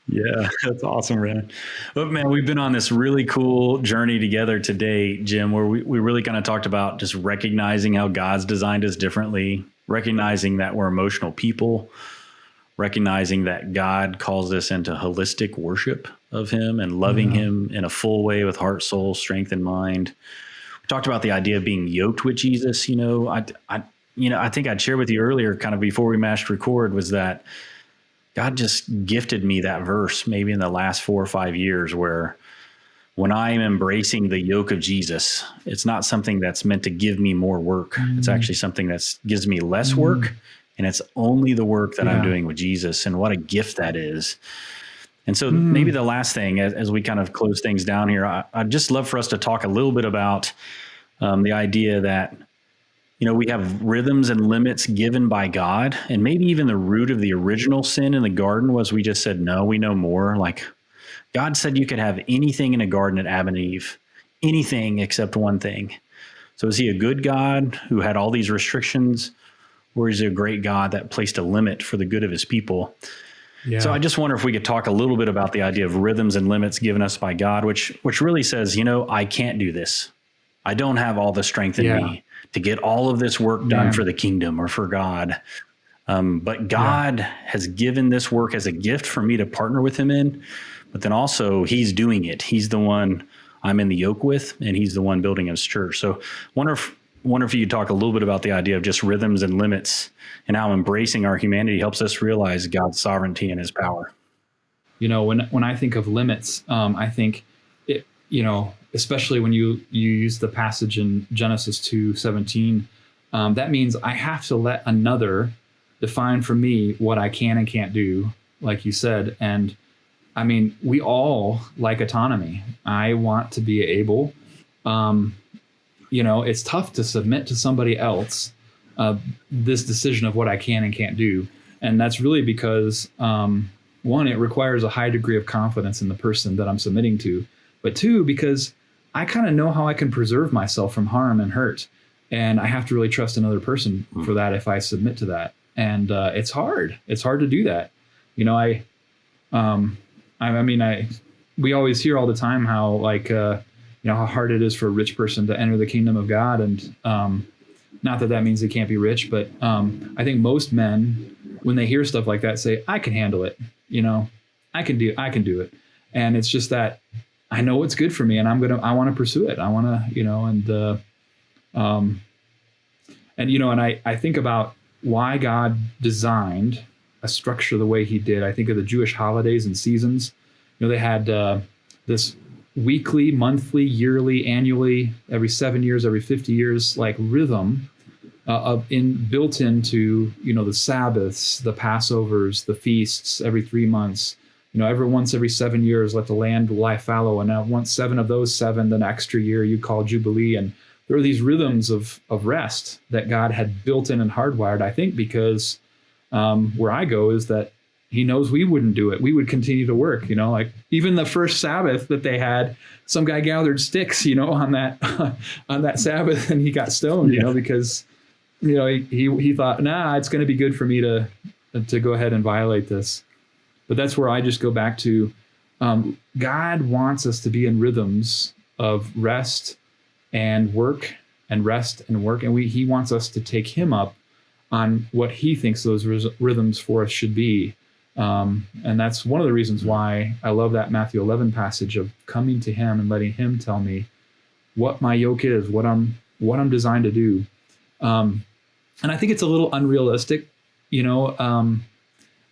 Yeah, that's awesome, man. But man, we've been on this really cool journey together today, Jim, where we really kind of talked about just recognizing how God's designed us differently, recognizing that we're emotional people, recognizing that God calls us into holistic worship of Him and loving Him in a full way with heart, soul, strength, and mind. We talked about the idea of being yoked with Jesus. I think I'd share with you earlier, kind of before we mashed record, was that God just gifted me that verse maybe in the last 4 or 5 years, where when I am embracing the yoke of Jesus, it's not something that's meant to give me more work. It's actually something that gives me less work, and it's only the work that I'm doing with Jesus. And what a gift that is. And so maybe the last thing, as we kind of close things down here, I'd just love for us to talk a little bit about the idea that we have rhythms and limits given by God, and maybe even the root of the original sin in the garden was we just said, no, we know more. Like, God said you could have anything in a garden at Adam and Eve, anything except one thing. So is He a good God who had all these restrictions, or is He a great God that placed a limit for the good of His people? Yeah. So I just wonder if we could talk a little bit about the idea of rhythms and limits given us by God, which really says, I can't do this. I don't have all the strength in me to get all of this work done for the kingdom or for God. But God has given this work as a gift for me to partner with Him in. but then also he's doing it. He's the one I'm in the yoke with, and he's the one building his church. So wonder if you could talk a little bit about the idea of just rhythms and limits and how embracing our humanity helps us realize God's sovereignty and his power. When I think of limits, I think it, especially when you use the passage in Genesis 2:17, that means I have to let another define for me what I can and can't do, like you said. And I mean, we all like autonomy. I want to be able, it's tough to submit to somebody else this decision of what I can and can't do. And that's really because, one, it requires a high degree of confidence in the person that I'm submitting to. But two, because I kind of know how I can preserve myself from harm and hurt. And I have to really trust another person for that if I submit to that. And it's hard. It's hard to do that. We always hear all the time how how hard it is for a rich person to enter the kingdom of God. And not that means they can't be rich, but I think most men, when they hear stuff like that, say, I can handle it. I can do it. And it's just that I know what's good for me, and I want to pursue it. I want to, and I think about why God designed a structure the way he did. I think of the Jewish holidays and seasons. They had this weekly, monthly, yearly, annually, every 7 years, every 50 years, like rhythm built into, the Sabbaths, the Passovers, the feasts every 3 months. Every 7 years, let the land lie fallow. And now once 7 of those 7, the extra year you call Jubilee. And there are these rhythms of rest that God had built in and hardwired, I think, because where I go is that he knows we wouldn't do it. We would continue to work, like even the first Sabbath that they had, some guy gathered sticks, on that Sabbath, and he got stoned, because, he thought, it's going to be good for me to go ahead and violate this. But that's where I just go back to, God wants us to be in rhythms of rest and work and rest and work. And he wants us to take him up on what he thinks those rhythms for us should be. And that's one of the reasons why I love that Matthew 11 passage of coming to him and letting him tell me what my yoke is, what I'm designed to do. And I think it's a little unrealistic.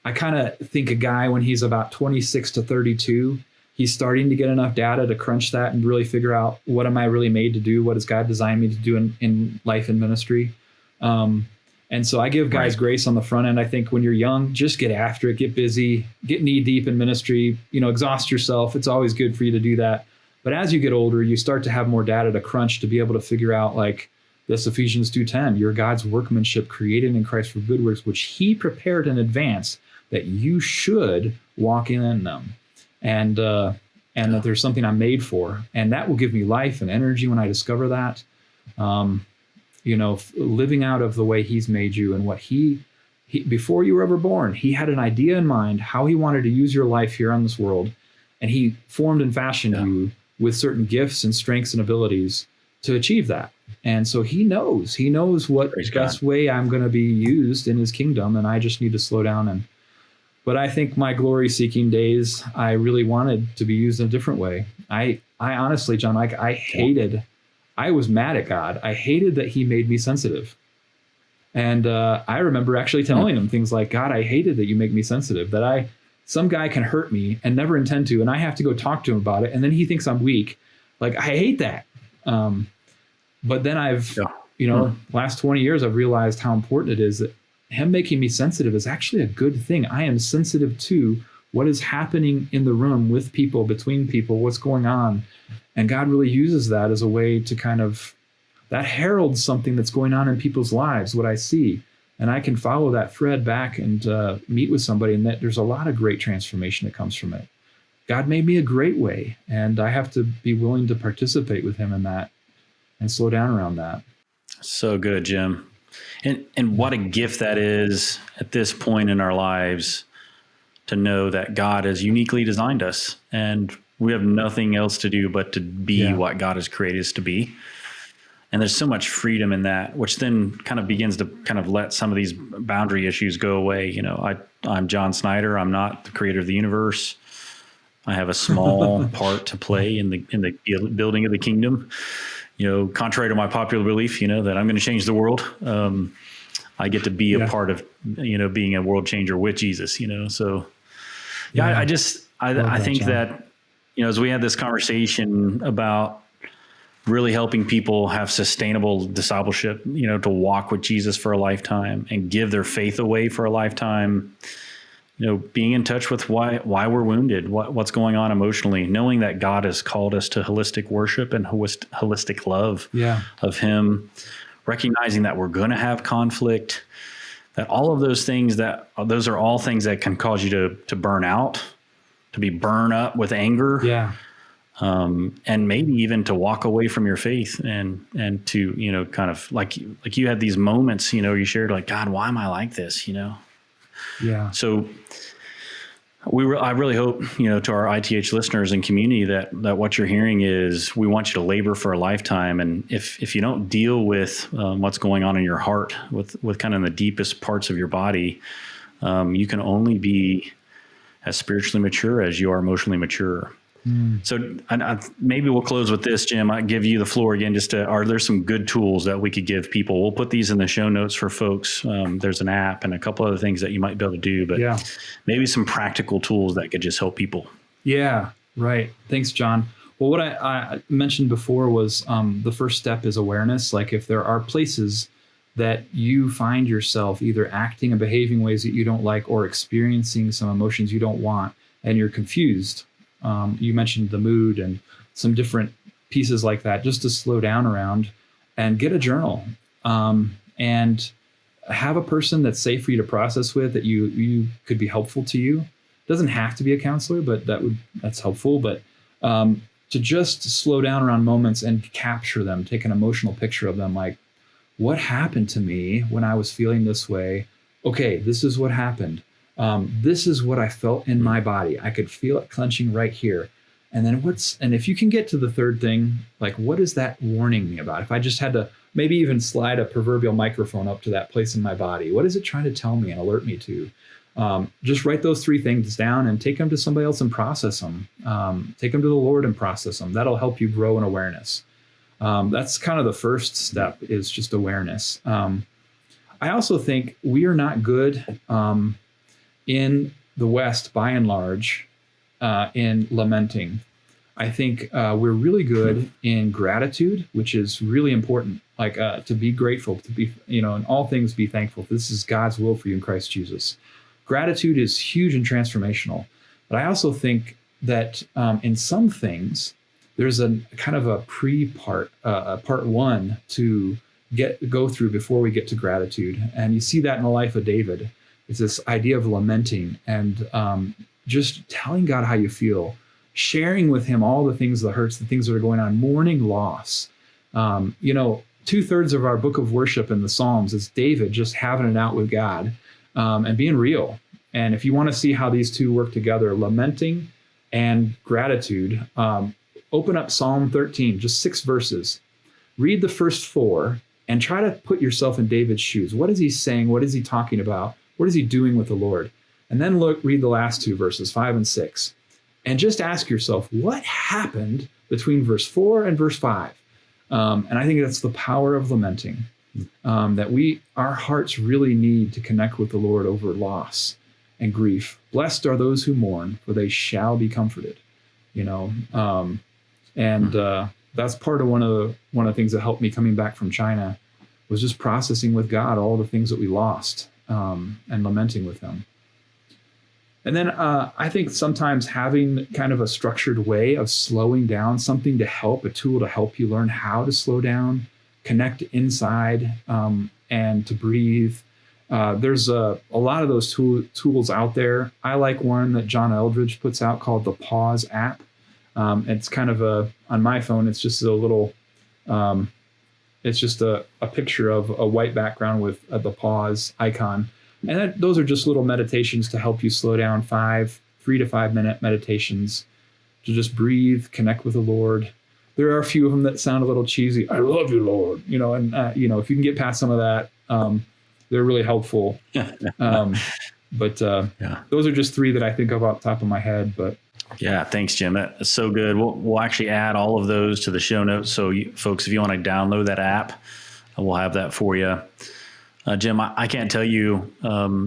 I kind of think a guy when he's about 26 to 32, he's starting to get enough data to crunch that and really figure out what am I really made to do? What has God designed me to do in life and ministry? And so I give guys grace on the front end. I think when you're young, just get after it, get busy, get knee deep in ministry, exhaust yourself. It's always good for you to do that. But as you get older, you start to have more data to crunch to be able to figure out like this Ephesians 2:10, you're God's workmanship created in Christ for good works, which he prepared in advance that you should walk in them. And that there's something I'm made for. And that will give me life and energy when I discover that. Living out of the way he's made you and what he before you were ever born, he had an idea in mind how he wanted to use your life here on this world. And he formed and fashioned you with certain gifts and strengths and abilities to achieve that. And so he knows what best way I'm going to be used in his kingdom. And I just need to slow down. But I think my glory seeking days, I really wanted to be used in a different way. I honestly, John, I was mad at God. I hated that he made me sensitive. And I remember actually telling him things like, God, I hated that you make me sensitive, that some guy can hurt me and never intend to, and I have to go talk to him about it. And then he thinks I'm weak. Like, I hate that. But then last 20 years, I've realized how important it is that him making me sensitive is actually a good thing. I am sensitive to what is happening in the room with people, between people, what's going on. And God really uses that as a way to that heralds something that's going on in people's lives, what I see. And I can follow that thread back and meet with somebody, and that there's a lot of great transformation that comes from it. God made me a great way, and I have to be willing to participate with him in that and slow down around that. So good, Jim. And what a gift that is at this point in our lives to know that God has uniquely designed us and we have nothing else to do but to be what God has created us to be. And there's so much freedom in that, which then kind of begins to kind of let some of these boundary issues go away. I'm John Snyder. I'm not the creator of the universe. I have a small part to play in the building of the kingdom. Contrary to my popular belief, that I'm going to change the world. I get to be a part of, being a world changer with Jesus. So I think that, as we had this conversation about really helping people have sustainable discipleship, to walk with Jesus for a lifetime and give their faith away for a lifetime, being in touch with why we're wounded, what's going on emotionally, knowing that God has called us to holistic worship and holistic love of him, recognizing that we're going to have conflict, that all of those things, those are all things that can cause you to burn out, to be burned up with anger. Yeah. And maybe even to walk away from your faith and to, kind of like you had these moments, you shared like, God, why am I like this? Yeah. So I really hope, to our ITH listeners and community that what you're hearing is we want you to labor for a lifetime. And if you don't deal with what's going on in your heart with kind of the deepest parts of your body, you can only be as spiritually mature as you are emotionally mature. So maybe we'll close with this, Jim. I give you the floor again. Are there some good tools that we could give people? We'll put these in the show notes for folks. There's an app and a couple other things that you might be able to do, but maybe some practical tools that could just help people. Yeah, right. Thanks, John. Well, what I mentioned before was the first step is awareness. Like if there are places that you find yourself either acting and behaving ways that you don't like or experiencing some emotions you don't want, and you're confused. You mentioned the mood and some different pieces like that, just to slow down around and get a journal and have a person that's safe for you to process with, that you could be helpful to you. It doesn't have to be a counselor, but that's helpful. But to just slow down around moments and capture them, take an emotional picture of them, like what happened to me when I was feeling this way? Okay, this is what happened. This is what I felt in my body. I could feel it clenching right here. And then if you can get to the third thing, like what is that warning me about? If I just had to maybe even slide a proverbial microphone up to that place in my body, what is it trying to tell me and alert me to? Just write those three things down and take them to somebody else and process them. Take them to the Lord and process them. That'll help you grow in awareness. That's kind of the first step, is just awareness. I also think we are not good in the West, by and large, in lamenting. I think we're really good in gratitude, which is really important. Like to be grateful, to be, in all things be thankful. This is God's will for you in Christ Jesus. Gratitude is huge and transformational. But I also think that in some things, there's a kind of a part one to go through before we get to gratitude. And you see that in the life of David. It's this idea of lamenting and just telling God how you feel, sharing with him all the things, the hurts, the things that are going on, mourning loss. 2/3 of our book of worship in the Psalms is David just having it out with God and being real. And if you want to see how these two work together, lamenting and gratitude, open up Psalm 13, just 6 verses. Read the first 4 and try to put yourself in David's shoes. What is he saying? What is he talking about? What is he doing with the Lord? And then read the last 2 verses, 5 and 6, and just ask yourself, what happened between verse 4 and verse 5? And I think that's the power of lamenting, that our hearts really need to connect with the Lord over loss and grief. Blessed are those who mourn, for they shall be comforted. That's part of one of the things that helped me coming back from China, was just processing with God all the things that we lost. And lamenting with them. And then I think sometimes having kind of a structured way of slowing down, something to help, a tool to help you learn how to slow down, connect inside, and to breathe. There's a lot of those tools out there. I like one that John Eldredge puts out called the Pause app. It's kind of on my phone, it's just a little... It's just a picture of a white background with the pause icon. And those are just little meditations to help you slow down, 3 to 5 minute meditations to just breathe, connect with the Lord. There are a few of them that sound a little cheesy. I love you, Lord. If you can get past some of that, they're really helpful. But those are just 3 that I think of off the top of my head. But Yeah, thanks, Jim. That's so good. We'll actually add all of those to the show notes. So, folks, if you want to download that app, we'll have that for you. Jim, I can't tell you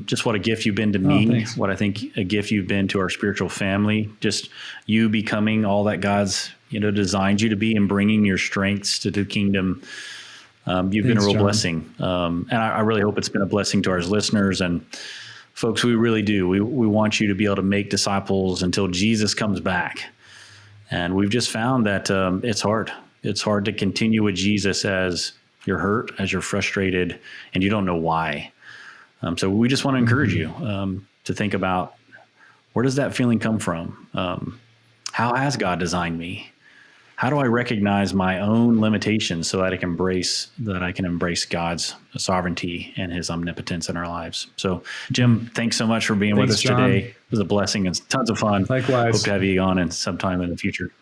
just what a gift you've been to me, what I think a gift you've been to our spiritual family, just you becoming all that God's designed you to be and bringing your strengths to the kingdom. You've been a real blessing. And I really hope it's been a blessing to our listeners. And folks, we really do. We want you to be able to make disciples until Jesus comes back. And we've just found that it's hard. It's hard to continue with Jesus as you're hurt, as you're frustrated, and you don't know why. So we just want to encourage you to think about, where does that feeling come from? How has God designed me? How do I recognize my own limitations so that I can embrace God's sovereignty and his omnipotence in our lives? So, Jim, thanks so much for being with us today. It was a blessing and tons of fun. Likewise. Hope to have you on in sometime in the future.